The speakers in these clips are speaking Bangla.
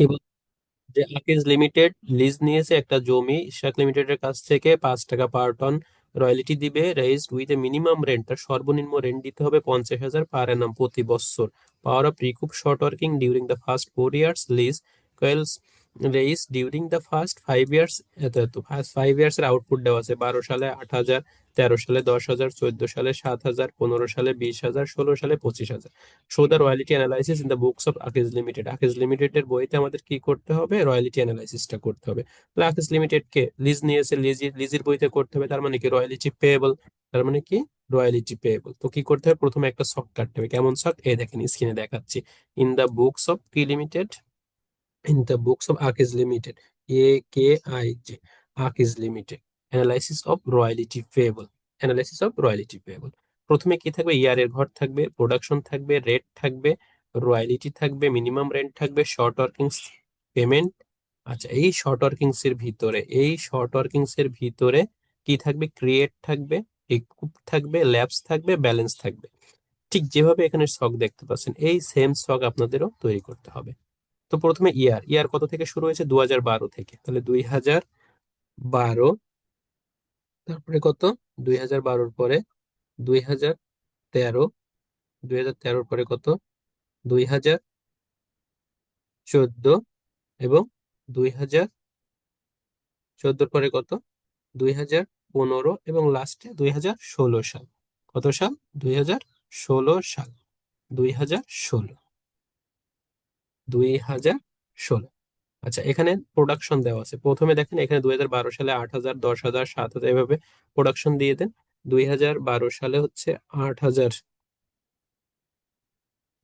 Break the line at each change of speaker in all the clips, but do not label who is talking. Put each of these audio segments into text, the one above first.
কি যে আকিজ লিমিটেড লিজ নিয়েছে একটা জমি ইশাক লিমিটেডের কাছ থেকে 5 টাকা পার টন রয়্যালিটি দিবে, raised with a minimum rent, তার সর্বনিম্ন রেন্ট দিতে হবে 50,000 পার অ্যানাম প্রতি বছর। Power of recoup short working during the first 4 years lease quells raise during the first 5 years. এত এত ফার্স্ট 5 ইয়ার্স এর আউটপুট দেওয়া আছে 12 সালে 8,000, 13 সালে 10,000, 14 সালে 7,000, 15 সালে 20,000, 16 সালে 25,000। Show the royalty analysis in the books of Akij limited. Akij লিমিটেডের বইতে আমাদের কি করতে হবে? রয়্যালিটি অ্যানালাইসিসটা করতে হবে। তাহলে আকিজ লিমিটেড কে লিজ নিয়েছে, লিজের বইতে করতে হবে, তার মানে কি রয়্যালিটি পেয়েবল। তার মানে কি রয়্যালিটি পেয়েবল। তো কি করতে হবে? প্রথমে একটা ছক কাটতে হবে। কেমন ছক? এই দেখেন স্ক্রিনে দেখাচ্ছি। ইন দ্য বুকস অফ কি limited? In the books of Akij limited, AKIJ, Akij limited, analysis of royalty payable, analysis of royalty payable. প্রথমে কি থাকবে? ইয়ারের ঘর থাকবে, প্রোডাকশন থাকবে, রেট থাকবে, রয়্যালিটি থাকবে, মিনিমাম রেন্ট থাকবে, শর্ট ওয়ার্কিং পেমেন্ট। আচ্ছা, এই শর্ট ওয়ার্কিংস এর ভিতরে কি থাকবে? ক্রিয়েট থাকবে, রিকুপ থাকবে, ল্যাপস থাকবে, ব্যালেন্স থাকবে। ঠিক যেভাবে এখানে ছক দেখতে পাচ্ছেন, এই সেম ছক আপনাদেরও তৈরি করতে হবে। তো প্রথমে ইয়ার কত থেকে শুরু হয়েছে? 2012 থেকে। তাহলে 2012, তারপরে কত? 2012 পরে 2013, 2013 পরে কত? 2014, এবং 2014 পরে কত? 2015, এবং লাস্টে 2016 সাল। কত সাল? 2016 সাল। 2016, 2016। আচ্ছা, এখানে প্রোডাকশন দেওয়া আছে। প্রথমে দেখেন এখানে 2012 সালে 8,000, 10,000, 7,000, এভাবে প্রোডাকশন দিয়ে দেন। 2012 সালে হচ্ছে 8,000,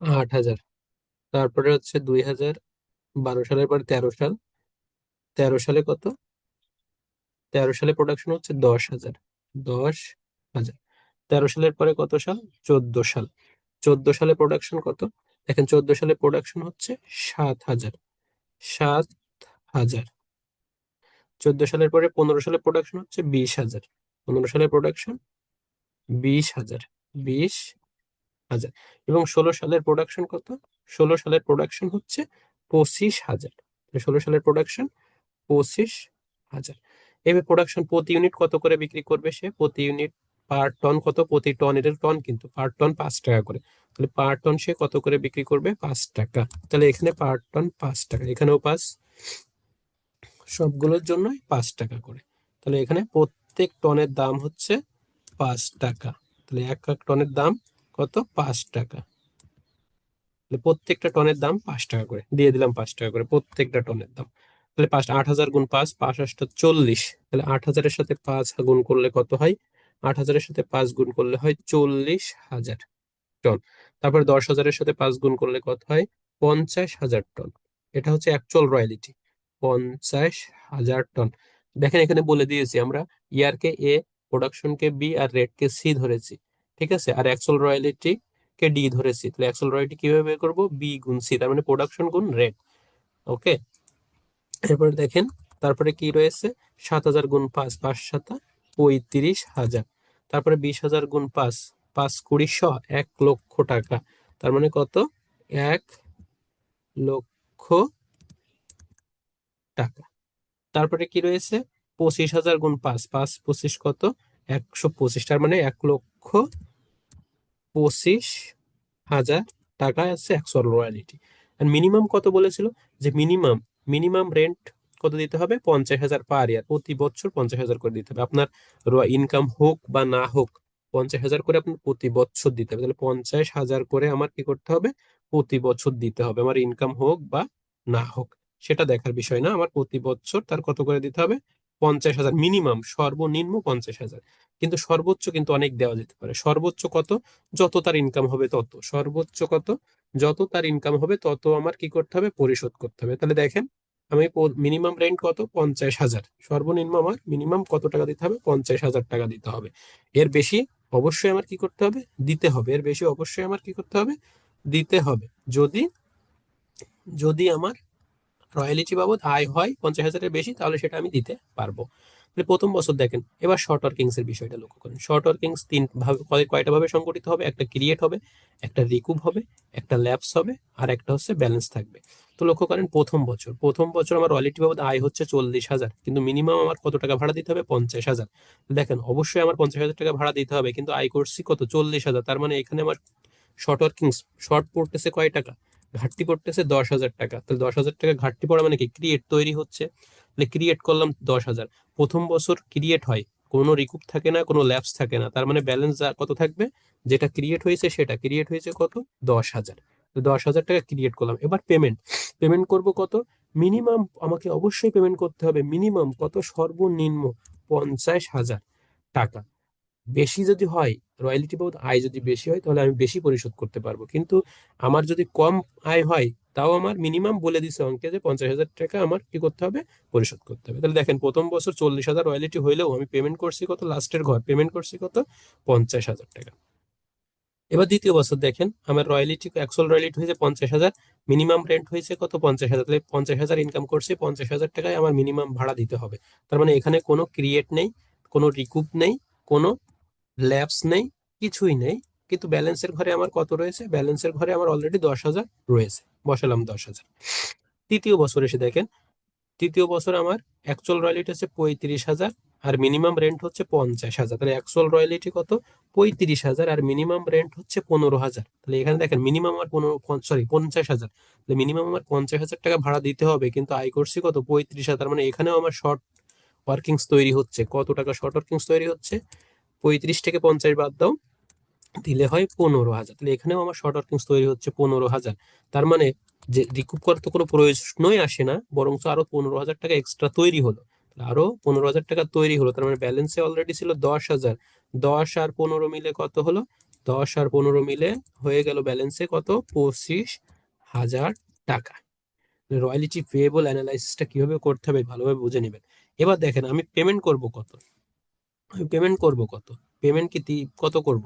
8,000। তারপরে হচ্ছে 2012 সালের পরে 13 সাল, 13 সালে কত? 13 সালে প্রোডাকশন হচ্ছে 10,000, 10,000। 13 সালের পরে কত সাল? 14 সাল। 14 সালে প্রোডাকশন কত? দেখেন 14 সালে প্রোডাকশন হচ্ছে 7,000, 7,000। 14 সালের পরে 15 সালে প্রোডাকশন হচ্ছে 20,000, 15 সালে প্রোডাকশন 20,000, 20,000। এবং 16 সালের প্রোডাকশন কত? 16 সালের প্রোডাকশন হচ্ছে 25,000। 16 সালের প্রোডাকশন 25,000। এবার প্রোডাকশন প্রতি ইউনিট কত করে বিক্রি করবে সে? প্রতি ইউনিট পার টন কত? প্রতি টন, এটা টন কিন্তু, পার টন 5 টাকা করে। তাহলে পার টন সে কত করে বিক্রি করবে? 5 টাকা। তাহলে এখানে পার টন 5 টাকা, এখানেও 5, সবগুলোর জন্যই 5 টাকা করে। তাহলে এখানে প্রত্যেক টনের দাম হচ্ছে 5 টাকা। তাহলে এক এক টনের দাম কত? 5 টাকা। তাহলে প্রত্যেকটা টনের দাম 5 টাকা করে দিয়ে দিলাম, 5 টাকা করে প্রত্যেকটা টনের দাম। তাহলে 8,000 গুণ 5, 5 × 8 = 40। তাহলে 8,000-এর সাথে 5 গুণ করলে কত হয়? 8,000-এর সাথে 5 গুণ করলে হয় 40,000 টন। তারপর 10,000-এর সাথে 5 গুণ করলে কত হয়? 50,000 টন। এটা হচ্ছে অ্যাকচুয়াল রয়্যালিটি, 50,000 টন। দেখেন এখানে বলে দিয়েছি আমরা, ইয়ারকে এ, প্রোডাকশনকে বি, আর রেটকে সি ধরেছি। ঠিক আছে, আর অ্যাকচুয়াল রয়্যালিটি কে ডি ধরেছি। তাহলে অ্যাকচুয়াল রয়্যালিটি কিভাবে বের করবো? বি গুণ সি, তার মানে প্রোডাকশন গুণ রেট। ওকে, এরপরে দেখেন তারপরে কি রয়েছে? 7,000 গুণ 5, 5 × 7 = 35,000। তারপরে 20,000 গুণ 5, 5 × 20 = 1,00,000 টাকা। তার মানে কত? 1,00,000 টাকা। তারপরে কি রয়েছে? 25,000 গুণ 5, 5 × 25 কত? 125। তার মানে 1,25,000 টাকা আছে অ্যাকচুয়াল রয়্যালিটি। আর মিনিমাম কত বলেছিল? যে মিনিমাম, মিনিমাম রেন্ট কত দিতে হবে? 50,000 পার ইয়ার, প্রতি বছর 50,000 করে দিতে হবে। আপনার ইনকাম হোক বা না হোক, 50,000 করে আপনার প্রতি বছর দিতে হবে। তাহলে 50,000 করে আমার কি করতে হবে? প্রতি বছর দিতে হবে, আমার ইনকাম হোক বা না হোক সেটা দেখার বিষয় না। আমার প্রতি বছর তার কত করে দিতে হবে? 50,000 মিনিমাম, সর্বনিম্ন 50,000। কিন্তু সর্বোচ্চ কিন্তু অনেক দেওয়া যেতে পারে। সর্বোচ্চ কত? যত তার ইনকাম হবে তত। সর্বোচ্চ কত? যত তার ইনকাম হবে তত আমার কি করতে হবে? পরিশোধ করতে হবে। তাহলে দেখেন, আমি মিনিমাম রেন্ট কত? 50,000। সর্বনিম্ন আমার মিনিমাম কত টাকা দিতে হবে? 50,000 টাকা দিতে হবে। এর বেশি অবশ্যই আমার কি করতে হবে? দিতে হবে। এর বেশি অবশ্যই আমার কি করতে হবে? দিতে হবে। যদি যদি আমার রয়্যালিটি বাবদ আয় হয় 50,000-এর বেশি, তাহলে সেটা আমি দিতে পারবো। প্রথম বছর দেখেন, এবার শর্ট ওয়ার্কিংস এর বিষয়টা লক্ষ্য করেন। শর্ট ওয়ার্কিংস তিন ভাবে, কয়টা ভাবে সংগঠিত হবে? একটা ক্রিয়েট হবে, একটা রিকুপ হবে, একটা ল্যাপস হবে, আর একটা হচ্ছে ব্যালেন্স থাকবে। তো লক্ষ্য করেন প্রথম বছর আমার রয়্যালটি বাবদ আয় হচ্ছে 40,000, কিন্তু মিনিমাম আমার কত টাকা ভাড়া দিতে হবে? 50,000। দেখেন অবশ্যই আমার 50,000 টাকা ভাড়া দিতে হবে, কিন্তু আয় করছি কত? 40,000। তার মানে এখানে আমার শর্ট ওয়ার্কিংস শর্ট পড়তেছে কয় টাকা? ঘাটতি পড়তেছে 10,000 টাকা। তাহলে 10,000 টাকা ঘাটতি পড়া মানে কি? ক্রিয়েট তৈরি হচ্ছে। তাহলে ক্রিয়েট করলাম 10,000। প্রথম বছর ক্রিয়েট হয়, কোনো রিকুপ থাকে না, কোনো ল্যাপস থাকে না, তার মানে ব্যালেন্স কত থাকবে? যেটা ক্রিয়েট হয়েছে সেটা ক্রিয়েট হয়েছে কত? 10,000। 10,000 টাকা ক্রিয়েট করলাম। এবার পেমেন্ট পেমেন্ট করব কত? মিনিমাম আমাকে অবশ্যই পেমেন্ট করতে হবে মিনিমাম কত? সর্বনিম্ন 50,000 টাকা। বেশি যদি হয়, রয়্যালিটি বাবদ আয় যদি বেশি হয়, তাহলে আমি বেশি পরিশোধ করতে পারবো। কিন্তু আমার যদি কম আয় হয়, তাও আমার মিনিমাম বলে দিছে অঙ্কে যে 50,000 টাকা আমার কি করতে হবে? পরিশোধ করতে হবে। তাহলে দেখেন প্রথম বছর 40,000 রয়্যালিটি হইলেও আমি পেমেন্ট করছি কত? লাস্টের ঘর পেমেন্ট করছি কত? 50,000 টাকা। এবার দ্বিতীয় বছর দেখেন, আমার রয়্যালিটি অ্যাকচুয়াল রয়্যালিটি হয়েছে 50,000, মিনিমাম রেন্ট হয়েছে কত? 50,000। তাহলে 50,000 ইনকাম করছি, 50,000 টাকায় আমার মিনিমাম ভাড়া দিতে হবে। তার মানে এখানে কোনো ক্রিয়েট নেই, কোনো রিকুপ নেই, কোনো ল্যাপস নেই, কিছুই নেই। কিন্তু ব্যালেন্সের ঘরে আমার কত রয়েছে? ব্যালেন্সের ঘরে আমার অলরেডি 10,000 রয়েছে, বসালাম 10,000। তৃতীয় বছর এসে দেখেন, তৃতীয় বছর আমার অ্যাকচুয়াল রয়্যালিটি হচ্ছে 35,000, আর মিনিমাম রেন্ট হচ্ছে 50,000। তাহলে অ্যাকচুয়াল রয়্যালিটি কত? 35,000, আর মিনিমাম রেন্ট হচ্ছে 15,000। তাহলে এখানে দেখেন মিনিমাম আমার 50,000। তাহলে মিনিমাম আমার 50,000 টাকা ভাড়া দিতে হবে, কিন্তু আয় করছি কত? 35,000। মানে এখানেও আমার শর্ট ওয়ার্কিংস তৈরি হচ্ছে। কত টাকা শর্ট ওয়ার্কিংস তৈরি হচ্ছে? 35 থেকে 50 বাদ দাও, দিলে হয় 15,000। তাহলে এখানেও আমার শর্ট ওয়ার্কিংস তৈরি হচ্ছে 15,000। তার মানে যে রিকুপ করার তো কোনো প্রয়োজনই আসে না, বরঞ্চ আরো 15,000 টাকা এক্সট্রা তৈরি হলো। আরো 15,000 টাকা তৈরি হলো, তার মানে ব্যালেন্সে অলরেডি ছিল 10,000। 10 আর 15 মিলে কত হলো? 10 আর 15 মিলে হয়ে গেল ব্যালেন্সে কত? 25,000 টাকা। রয়্যালিটি পেয়েবল অ্যানালাইসিসটা কিভাবে করতে হবে ভালোভাবে বুঝে নেবেন। এবার দেখেন আমি পেমেন্ট করব কত? আমি পেমেন্ট করব কত? পেমেন্ট কি কত করব?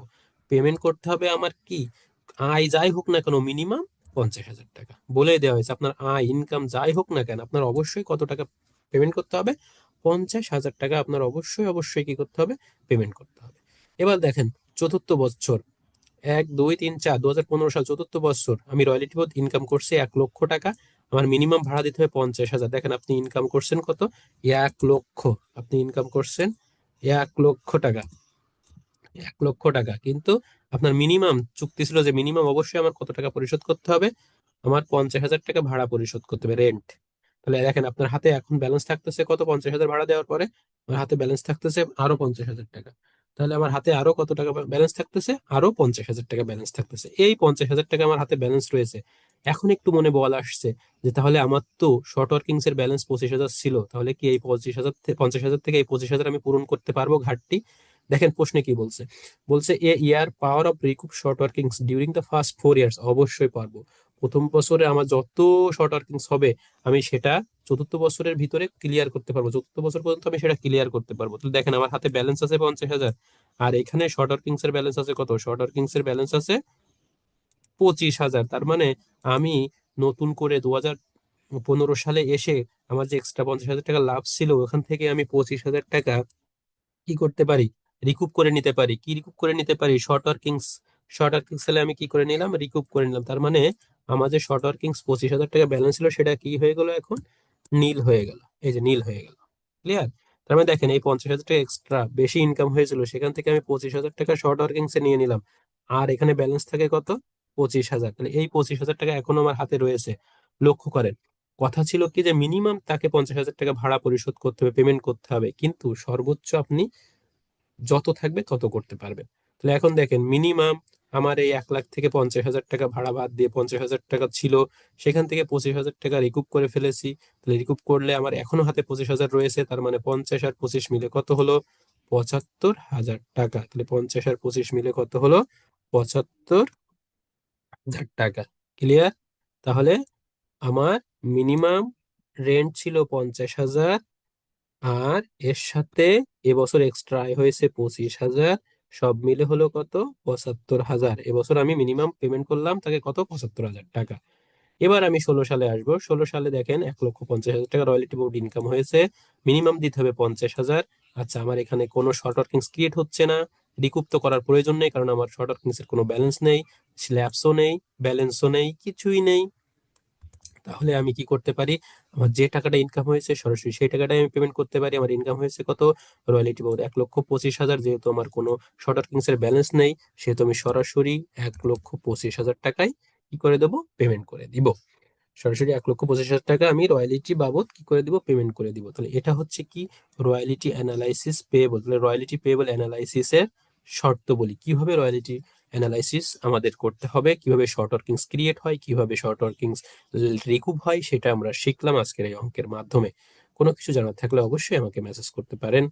পেমেন্ট করতে হবে আমার কি, আয় যাই হোক না কেন মিনিমাম 50,000 টাকা বলে দেওয়া হয়েছে। আপনার আয় ইনকাম যাই হোক না কেন, আপনার অবশ্যই কত টাকা পেমেন্ট করতে হবে? 50,000 টাকা আপনার অবশ্যই অবশ্যই কি করতে হবে? পেমেন্ট করতে হবে। এবার দেখেন চতুর্থ বছর, 1, 2, 3, 4, 2015 সাল চতুর্থ বছর আমি রয়্যালিটি বোধ ইনকাম করছি 1,00,000 টাকা। আমার মিনিমাম ভাড়া দিতে হবে 50,000। দেখেন আপনি ইনকাম করছেন কত? 1,00,000। আপনি ইনকাম করছেন 1,00,000 টাকা। 1,00,000 টাকা, কিন্তু আপনার মিনিমাম চুক্তি ছিল যে মিনিমাম অবশ্যই আমার কত টাকা পরিশোধ করতে হবে? আমার 50,000 টাকা ভাড়া পরিশোধ করতে হবে, রেন্ট। তাহলে দেখেন আপনার হাতে এখন ব্যালেন্স থাকতেছে কত? 50,000 ভাড়া দেওয়ার পরে আমার হাতে ব্যালেন্স থাকতেছে আরো 50,000 টাকা। তাহলে আমার হাতে আরো কত টাকা ব্যালেন্স থাকতেছে? আরো 50,000 টাকা ব্যালেন্স থাকতেছে। এই 50,000 টাকা আমার হাতে ব্যালেন্স রয়েছে। এখন একটু মনে বল আসছে যে তাহলে আমার তো শর্ট ওয়ার্কিংস এর ব্যালেন্স 25,000 ছিল, তাহলে কি এই 50,000 থেকে এই 25,000 আমি পূরণ করতে পারবো ঘাটতি? দেখেন প্রশ্নে কি বলছে। বলছে a year power of recoup short workings during the first 4 years. অবশ্যই পারবো। প্রথম বছরে আমার যত শর্ট ওয়ার্কিংস হবে আমি সেটা চতুর্থ বছরের ভিতরে ক্লিয়ার করতে পারবো। চতুর্থ বছর পর্যন্ত আমি সেটা ক্লিয়ার করতে পারবো। তো দেখেন আমার হাতে ব্যালেন্স আছে 50,000, আর এখানে শর্ট ওয়ার্কিংস এর ব্যালেন্স আছে কত? শর্ট ওয়ার্কিংস এর ব্যালেন্স আছে 25,000। তার মানে আমি নতুন করে 2015 সালে এসে আমার যে এক্সট্রা 50,000 টাকা লাভ ছিল, ওখান থেকে আমি 25,000 টাকা কি করতে পারি? রিকুপ করে নিতে পারি। কি রিকুপ করে নিতে পারি? শর্ট ওয়ার্কিংস হলে আমি কি করে নিলাম? রিকুপ করে নিলাম। তার মানে আমার যে শর্ট ওয়ার্কিংস 25,000 টাকা ব্যালেন্স ছিল সেটা কি হয়ে গেল? এখন নীল হয়ে গেল। এই যে নীল হয়ে গেল। ক্লিয়ার? তার মানে দেখেন এই 50,000 টাকা এক্সট্রা বেশি ইনকাম হয়েছিল, সেখান থেকে আমি 25,000 টাকা শর্ট ওয়ার্কিংসে নিয়ে নিলাম। আর এখানে ব্যালেন্স থাকে কত? 25,000। তাহলে এই 25,000 টাকা এখন আমার হাতে রয়েছে। লক্ষ্য করেন, কথা ছিল কি যে মিনিমাম তাকে 50,000 টাকা ভাড়া পরিশোধ করতে হবে, পেমেন্ট করতে হবে, কিন্তু সর্বোচ্চ আপনি যত থাকবে তত করতে পারবেন। তাহলে এখন দেখেন মিনিমাম আমার এই 1,00,000 থেকে 50,000 টাকা ভাড়া বাদ দিয়ে 50,000 টাকা ছিল, সেখান থেকে 25,000 টাকা রিকুপ করে ফেলেছি। তাহলে রিকুপ করলে আমার এখনো হাতে 25,000 রয়েছে। তার মানে 50 আর 25 মিলে কত হলো? 75,000 টাকা। তাহলে 50 আর 25 মিলে কত হলো? 75,000 টাকা। ক্লিয়ার? তাহলে আমার মিনিমাম রেন্ট ছিল 50,000, আর এর সাথে এবছর এক্সট্রা আয় হয়েছে 25,000। সব মিলে হলো কত? 75,000। এবছর আমি মিনিমাম পেমেন্ট করলাম তাকে কত? 75,000 টাকা। এবার আমি 16 সালে আসবো। 16 সালে দেখেন 1,50,000 টাকা রয়্যালিটি বোর্ড ইনকাম হয়েছে, মিনিমাম দিতে হবে 50,000। আচ্ছা, আমার এখানে কোনো শর্ট ওয়ার্কিংস ক্রিয়েট হচ্ছে না, রিকুপ তো করার প্রয়োজন নেই, কারণ আমার শর্ট ওয়ার্কিংস এর কোনো ব্যালেন্স নেই, স্ল্যাবসও নেই, ব্যালেন্সও নেই, কিছুই নেই। তাহলে আমি কি করতে পারি, আমার যে টাকাটা ইনকাম হয়েছে সরাসরি সেই টাকাটাই আমি পেমেন্ট করতে পারি। আমার ইনকাম হয়েছে কত, রয়্যালিটি বাবদ 1,25,000, যেহেতু আমার কোনো শর্ট ওয়ার্কিংস এর ব্যালেন্স নেই, সেহেতু আমি সরাসরি 1,25,000 টাকায় কি করে দেবো, পেমেন্ট করে দিব। সরাসরি 1,25,000 টাকা আমি রয়্যালিটি বাবদ কি করে দিব, পেমেন্ট করে দিব। তাহলে এটা হচ্ছে কি, রয়্যালিটি অ্যানালাইসিস পেয়েবল। তাহলে রয়্যালিটি পেয়েবল অ্যানালাইসিস এর শর্ত বলি, কিভাবে রয়্যালিটি অ্যানালাইসিস আমাদের করতে হবে, কিভাবে শর্ট ওয়ার্কিংস ক্রিয়েট হয়, কিভাবে শর্ট ওয়ার্কিংস রিকুপ হয়, সেটা আমরা শিখলাম আজকের এই অঙ্কের মাধ্যমে। কোনো কিছু জানার থাকলে অবশ্যই আমাকে মেসেজ করতে পারেন।